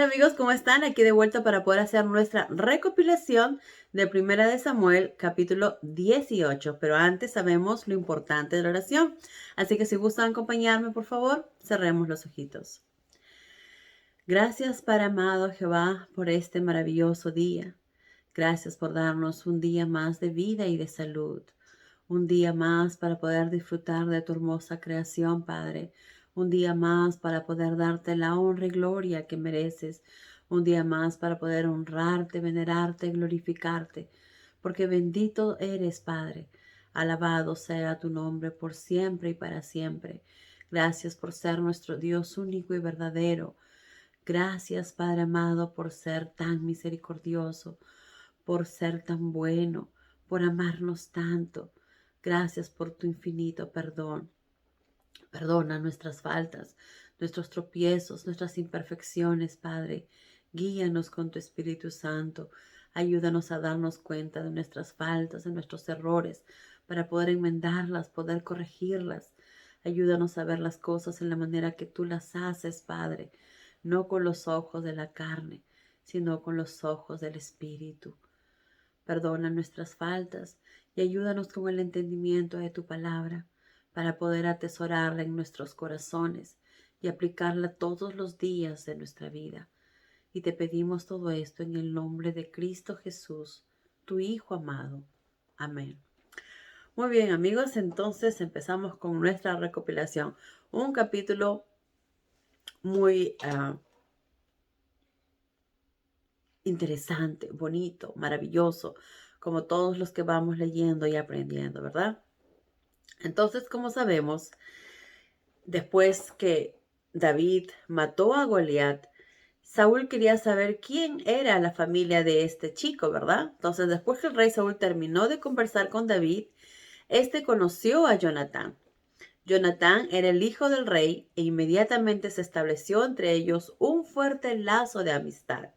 Hola amigos, ¿cómo están? Aquí de vuelta para poder hacer nuestra recopilación de Primera de Samuel, capítulo 18. Pero antes sabemos lo importante de la oración. Así que si gustan acompañarme, por favor, cerremos los ojitos. Gracias, Padre amado Jehová, por este maravilloso día. Gracias por darnos un día más de vida y de salud. Un día más para poder disfrutar de tu hermosa creación, Padre. Un día más para poder darte la honra y gloria que mereces. Un día más para poder honrarte, venerarte, glorificarte. Porque bendito eres, Padre. Alabado sea tu nombre por siempre y para siempre. Gracias por ser nuestro Dios único y verdadero. Gracias, Padre amado, por ser tan misericordioso, por ser tan bueno, por amarnos tanto. Gracias por tu infinito perdón. Perdona nuestras faltas, nuestros tropiezos, nuestras imperfecciones, Padre. Guíanos con tu Espíritu Santo. Ayúdanos a darnos cuenta de nuestras faltas, de nuestros errores, para poder enmendarlas, poder corregirlas. Ayúdanos a ver las cosas en la manera que tú las haces, Padre, no con los ojos de la carne, sino con los ojos del Espíritu. Perdona nuestras faltas y ayúdanos con el entendimiento de tu palabra para poder atesorarla en nuestros corazones y aplicarla todos los días de nuestra vida. Y te pedimos todo esto en el nombre de Cristo Jesús, tu Hijo amado. Amén. Muy bien, amigos, entonces empezamos con nuestra recopilación. Un capítulo muy interesante, bonito, maravilloso, como todos los que vamos leyendo y aprendiendo, ¿verdad? Entonces, como sabemos, después que David mató a Goliat, Saúl quería saber quién era la familia de este chico, ¿verdad? Entonces, después que el rey Saúl terminó de conversar con David, este conoció a Jonatán. Jonatán era el hijo del rey e inmediatamente se estableció entre ellos un fuerte lazo de amistad.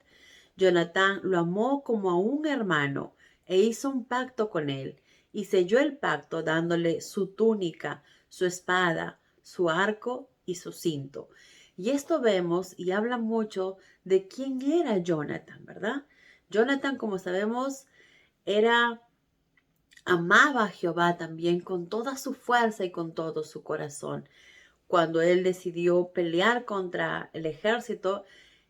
Jonatán lo amó como a un hermano e hizo un pacto con él y selló el pacto dándole su túnica, su espada, su arco y su cinto. Y esto vemos y habla mucho de quién era Jonatán, ¿verdad? Jonatán, como sabemos, amaba a Jehová también con toda su fuerza y con todo su corazón. Cuando él decidió pelear contra el ejército,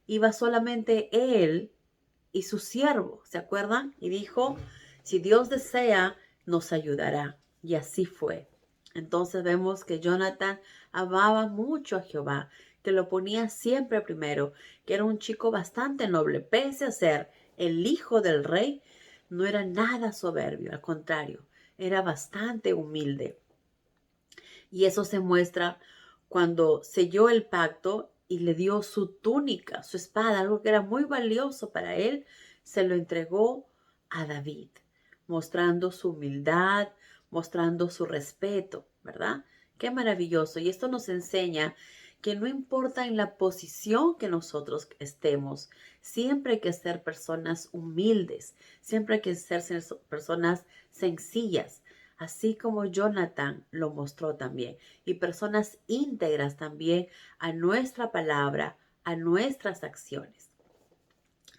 iba solamente él y su siervo, ¿se acuerdan? Y dijo, si Dios desea, nos ayudará. Y así fue. Entonces vemos que Jonatán amaba mucho a Jehová, que lo ponía siempre primero, que era un chico bastante noble, pese a ser el hijo del rey, no era nada soberbio, al contrario, era bastante humilde. Y eso se muestra cuando selló el pacto y le dio su túnica, su espada, algo que era muy valioso para él, se lo entregó a David, mostrando su humildad, mostrando su respeto, ¿verdad? Qué maravilloso. Y esto nos enseña que no importa en la posición que nosotros estemos, siempre hay que ser personas humildes, siempre hay que ser personas sencillas, así como Jonatán lo mostró también, y personas íntegras también a nuestra palabra, a nuestras acciones.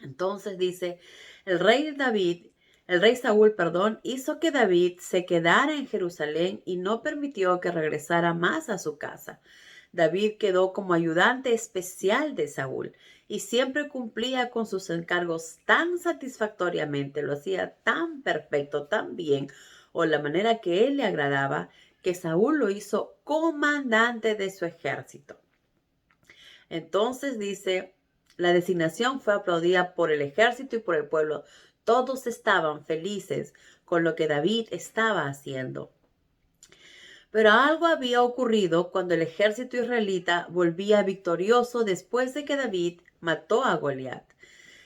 Entonces dice, el rey Saúl, perdón, hizo que David se quedara en Jerusalén y no permitió que regresara más a su casa. David quedó como ayudante especial de Saúl y siempre cumplía con sus encargos tan satisfactoriamente, lo hacía tan perfecto, tan bien, o la manera que él le agradaba, que Saúl lo hizo comandante de su ejército. Entonces dice, la designación fue aplaudida por el ejército y por el pueblo. Todos estaban felices con lo que David estaba haciendo. Pero algo había ocurrido cuando el ejército israelita volvía victorioso después de que David mató a Goliat.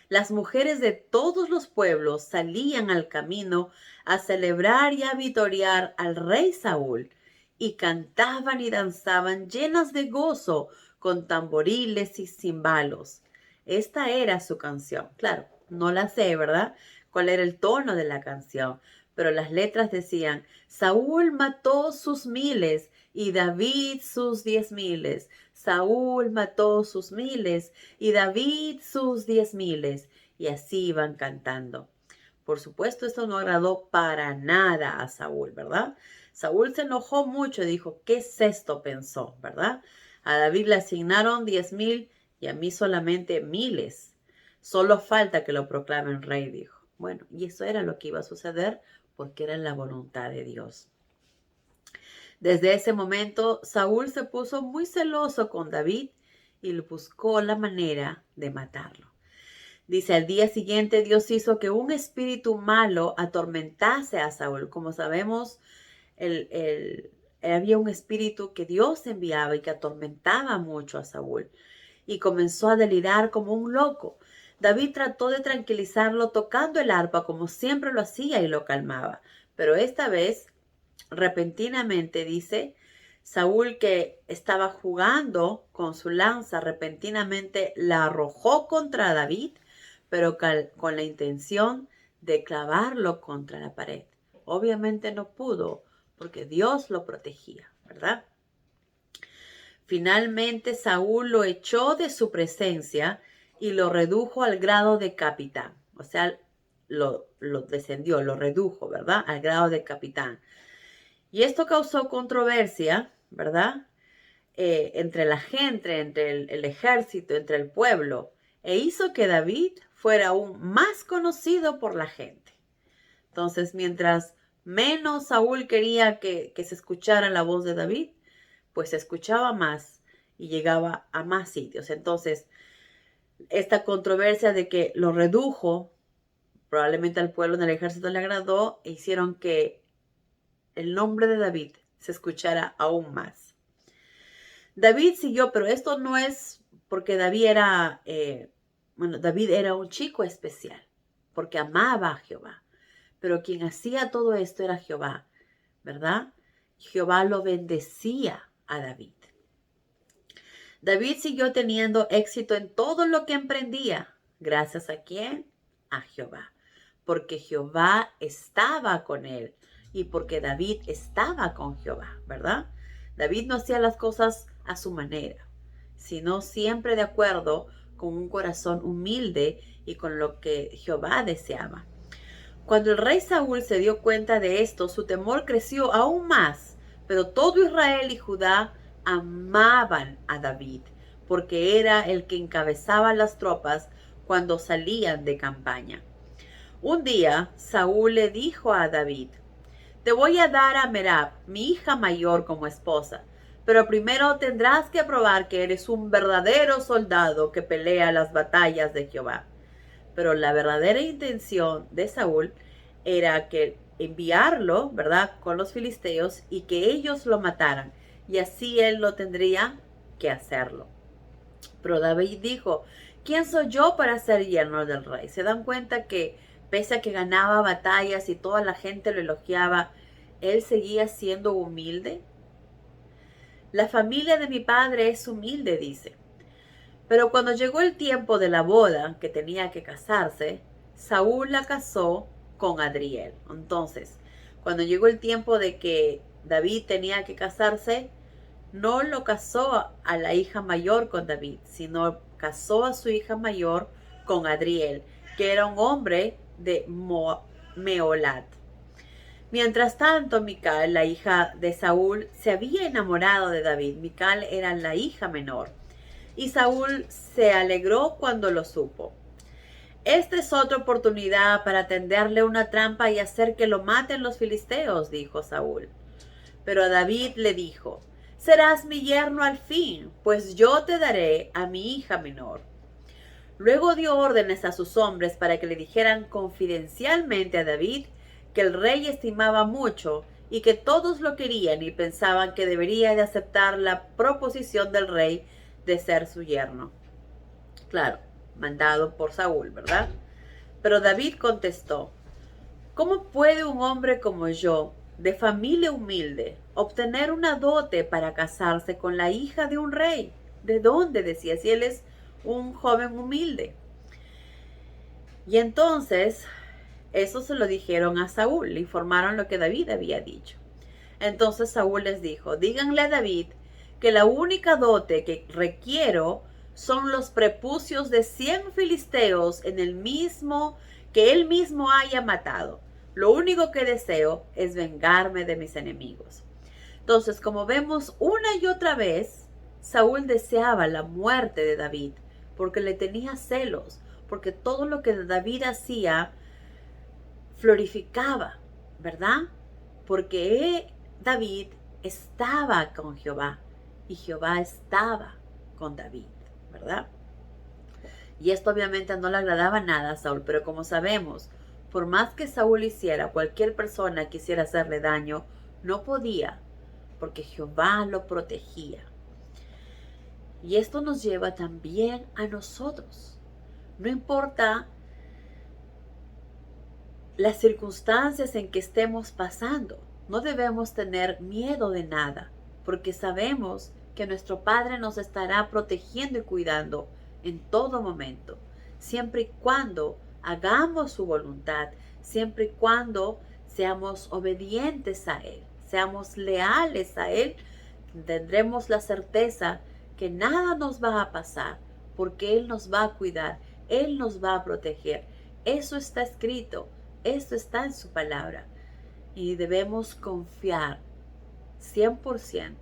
Las mujeres de todos los pueblos salían al camino a celebrar y a vitorear al rey Saúl, y cantaban y danzaban llenas de gozo con tamboriles y címbalos. Esta era su canción. Claro, no la sé, ¿verdad? ¿Cuál era el tono de la canción? pero las letras decían: Saúl mató sus miles y David sus 10.000. Saúl mató sus miles y David sus 10.000. Y así iban cantando. Por supuesto, esto no agradó para nada a Saúl, ¿verdad? Saúl se enojó mucho y dijo: ¿qué es esto? Pensó, ¿verdad? A David le asignaron 10.000 y a mí solamente miles. Solo falta que lo proclamen rey, dijo. Bueno, y eso era lo que iba a suceder porque era la voluntad de Dios. Desde ese momento, Saúl se puso muy celoso con David y buscó la manera de matarlo. Dice: al día siguiente Dios hizo que un espíritu malo atormentase a Saúl. Como sabemos, había un espíritu que Dios enviaba y que atormentaba mucho a Saúl. Y comenzó a delirar como un loco. David trató de tranquilizarlo tocando el arpa como siempre lo hacía y lo calmaba. Pero esta vez, repentinamente, dice Saúl, que estaba jugando con su lanza, repentinamente la arrojó contra David, pero con la intención de clavarlo contra la pared. Obviamente no pudo, porque Dios lo protegía, ¿verdad? Finalmente Saúl lo echó de su presencia y lo redujo al grado de capitán. O sea, lo descendió, lo redujo, ¿verdad? Al grado de capitán. Y esto causó controversia, ¿verdad? Entre la gente, entre el ejército, entre el pueblo, e hizo que David fuera aún más conocido por la gente. Entonces, mientras menos Saúl quería que se escuchara la voz de David, pues se escuchaba más y llegaba a más sitios. Entonces, esta controversia de que lo redujo, probablemente al pueblo en el ejército le agradó e hicieron que el nombre de David se escuchara aún más. David siguió, pero esto no es porque David era, David era un chico especial, porque amaba a Jehová. Pero quien hacía todo esto era Jehová, ¿verdad? Jehová lo bendecía a David. David siguió teniendo éxito en todo lo que emprendía. ¿Gracias a quién? A Jehová. Porque Jehová estaba con él y porque David estaba con Jehová, ¿verdad? David no hacía las cosas a su manera, sino siempre de acuerdo con un corazón humilde y con lo que Jehová deseaba. Cuando el rey Saúl se dio cuenta de esto, su temor creció aún más, pero todo Israel y Judá amaban a David, porque era el que encabezaba las tropas cuando salían de campaña. Un día, Saúl le dijo a David: te voy a dar a Merab, mi hija mayor, como esposa, pero primero tendrás que probar que eres un verdadero soldado que pelea las batallas de Jehová. Pero la verdadera intención de Saúl era que enviarlo, ¿verdad?, con los filisteos y que ellos lo mataran. Y así él no tendría que hacerlo. Pero David dijo: ¿quién soy yo para ser yerno del rey? ¿Se dan cuenta que pese a que ganaba batallas y toda la gente lo elogiaba, él seguía siendo humilde? La familia de mi padre es humilde, dice. Pero cuando llegó el tiempo de la boda, que tenía que casarse, Saúl la casó con Adriel. Entonces, cuando llegó el tiempo de que David tenía que casarse, no lo casó a la hija mayor con David, sino casó a su hija mayor con Adriel, que era un hombre de Meolat. Mientras tanto, Mical, la hija de Saúl, se había enamorado de David. Mical era la hija menor. Y Saúl se alegró cuando lo supo. Esta es otra oportunidad para tenderle una trampa y hacer que lo maten los filisteos, dijo Saúl. Pero David le dijo: serás mi yerno al fin, pues yo te daré a mi hija menor. Luego dio órdenes a sus hombres para que le dijeran confidencialmente a David que el rey estimaba mucho y que todos lo querían y pensaban que debería de aceptar la proposición del rey de ser su yerno. Claro, mandado por Saúl, ¿verdad? Pero David contestó: ¿cómo puede un hombre como yo, de familia humilde, obtener una dote para casarse con la hija de un rey? ¿De dónde? Decía, si él es un joven humilde. Y entonces Eso se lo dijeron a Saúl, le informaron lo que David había dicho. Entonces Saúl les dijo, díganle a David que la única dote que requiero son los prepucios de 100 filisteos en el mismo que él mismo haya matado. Lo único que deseo es vengarme de mis enemigos. Entonces, como vemos una y otra vez, Saúl deseaba la muerte de David porque le tenía celos, porque todo lo que David hacía glorificaba, ¿verdad? Porque David estaba con Jehová y Jehová estaba con David, ¿verdad? Y esto obviamente no le agradaba nada a Saúl, pero como sabemos, por más que Saúl hiciera, cualquier persona quisiera hacerle daño, no podía, porque Jehová lo protegía. Y esto nos lleva también a nosotros. No importa las circunstancias en que estemos pasando, no debemos tener miedo de nada, porque sabemos que nuestro Padre nos estará protegiendo y cuidando en todo momento, siempre y cuando hagamos su voluntad, siempre y cuando seamos obedientes a Él, seamos leales a Él, tendremos la certeza que nada nos va a pasar, porque Él nos va a cuidar, Él nos va a proteger. Eso está escrito. Esto está en su palabra y debemos confiar 100%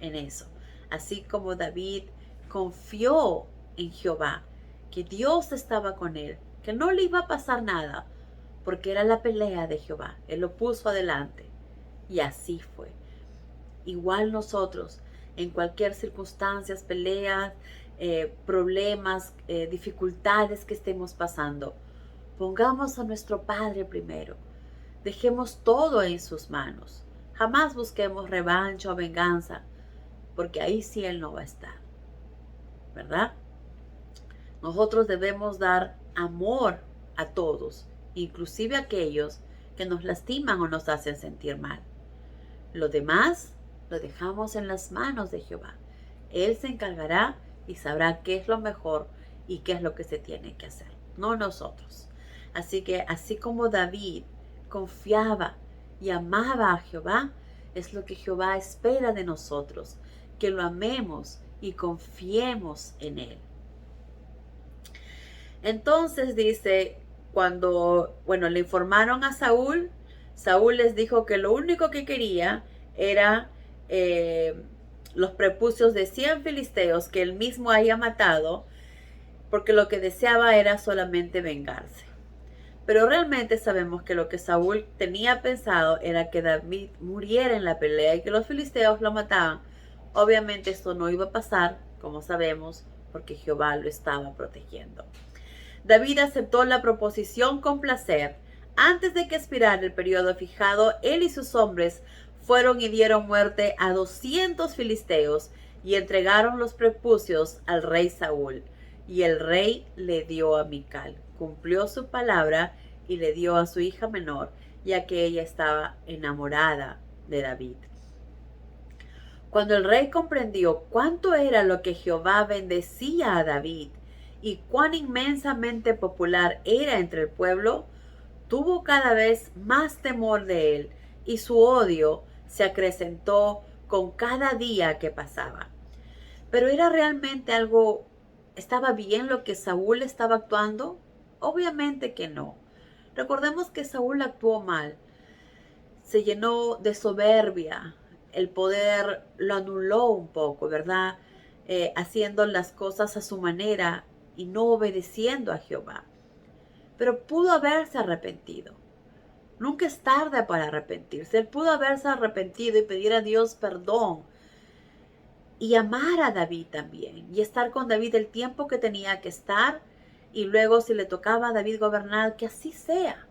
en eso. Así como David confió en Jehová, que Dios estaba con él, que no le iba a pasar nada, porque era la pelea de Jehová. Él lo puso adelante y así fue. Igual nosotros, en cualquier circunstancia, peleas, problemas, dificultades que estemos pasando, pongamos a nuestro Padre primero. Dejemos todo en sus manos. Jamás busquemos revancha o venganza, porque ahí sí Él no va a estar, ¿verdad? Nosotros debemos dar amor a todos, inclusive a aquellos que nos lastiman o nos hacen sentir mal. Lo demás lo dejamos en las manos de Jehová. Él se encargará y sabrá qué es lo mejor y qué es lo que se tiene que hacer, no nosotros. Así que así como David confiaba y amaba a Jehová, es lo que Jehová espera de nosotros, que lo amemos y confiemos en Él. Entonces dice, cuando, le informaron a Saúl, Saúl les dijo que lo único que quería era los prepucios de 100 filisteos que él mismo haya matado, porque lo que deseaba era solamente vengarse. Pero realmente sabemos que lo que Saúl tenía pensado era que David muriera en la pelea y que los filisteos lo mataban. Obviamente esto no iba a pasar, como sabemos, porque Jehová lo estaba protegiendo. David aceptó la proposición con placer. Antes de que expirara el periodo fijado, él y sus hombres fueron y dieron muerte a 200 filisteos y entregaron los prepucios al rey Saúl. Y el rey le dio a Mical, cumplió su palabra y le dio a su hija menor, ya que ella estaba enamorada de David. Cuando el rey comprendió cuánto era lo que Jehová bendecía a David y cuán inmensamente popular era entre el pueblo, tuvo cada vez más temor de él y su odio se acrecentó con cada día que pasaba. Pero ¿era realmente algo, estaba bien lo que Saúl estaba actuando? Obviamente que no. Recordemos que Saúl actuó mal, se llenó de soberbia, el poder lo anuló un poco, ¿verdad? Haciendo las cosas a su manera y no obedeciendo a Jehová. Pero pudo haberse arrepentido. Nunca es tarde para arrepentirse. Él pudo haberse arrepentido y pedir a Dios perdón y amar a David también y estar con David el tiempo que tenía que estar, y luego si le tocaba a David gobernar, que así sea.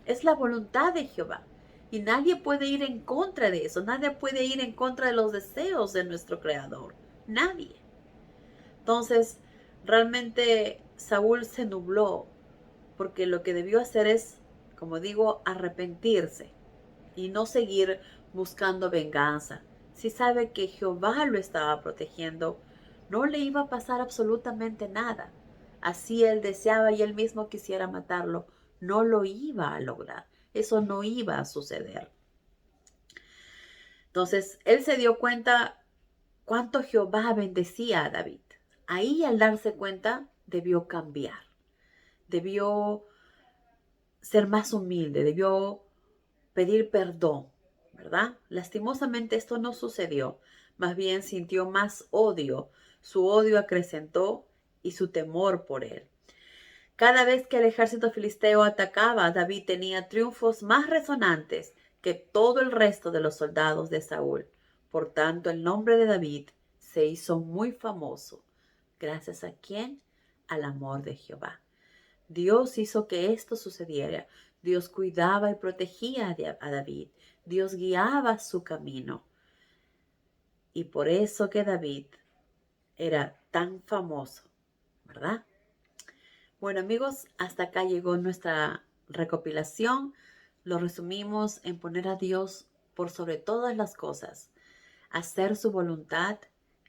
Es la voluntad de Jehová y nadie puede ir en contra de eso. Nadie puede ir en contra de los deseos de nuestro Creador. Nadie. Entonces, realmente Saúl se nubló porque lo que debió hacer es, como digo, arrepentirse y no seguir buscando venganza. Si sabe que Jehová lo estaba protegiendo, no le iba a pasar absolutamente nada. Así él deseaba y él mismo quisiera matarlo, no lo iba a lograr. Eso no iba a suceder. Entonces, él se dio cuenta cuánto Jehová bendecía a David. Ahí, al darse cuenta, debió cambiar. Debió ser más humilde, debió pedir perdón, ¿verdad? Lastimosamente esto no sucedió. Más bien sintió más odio. Su odio acrecentó y su temor por él. Cada vez que el ejército filisteo atacaba, David tenía triunfos más resonantes que todo el resto de los soldados de Saúl. Por tanto, el nombre de David se hizo muy famoso. ¿Gracias a quién? Al amor de Jehová. Dios hizo que esto sucediera. Dios cuidaba y protegía a David. Dios guiaba su camino. Y por eso que David era tan famoso, ¿verdad? Bueno, amigos, hasta acá llegó nuestra recopilación. Lo resumimos en poner a Dios por sobre todas las cosas, hacer su voluntad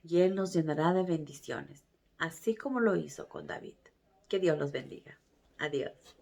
y Él nos llenará de bendiciones, así como lo hizo con David. Que Dios los bendiga. Adiós.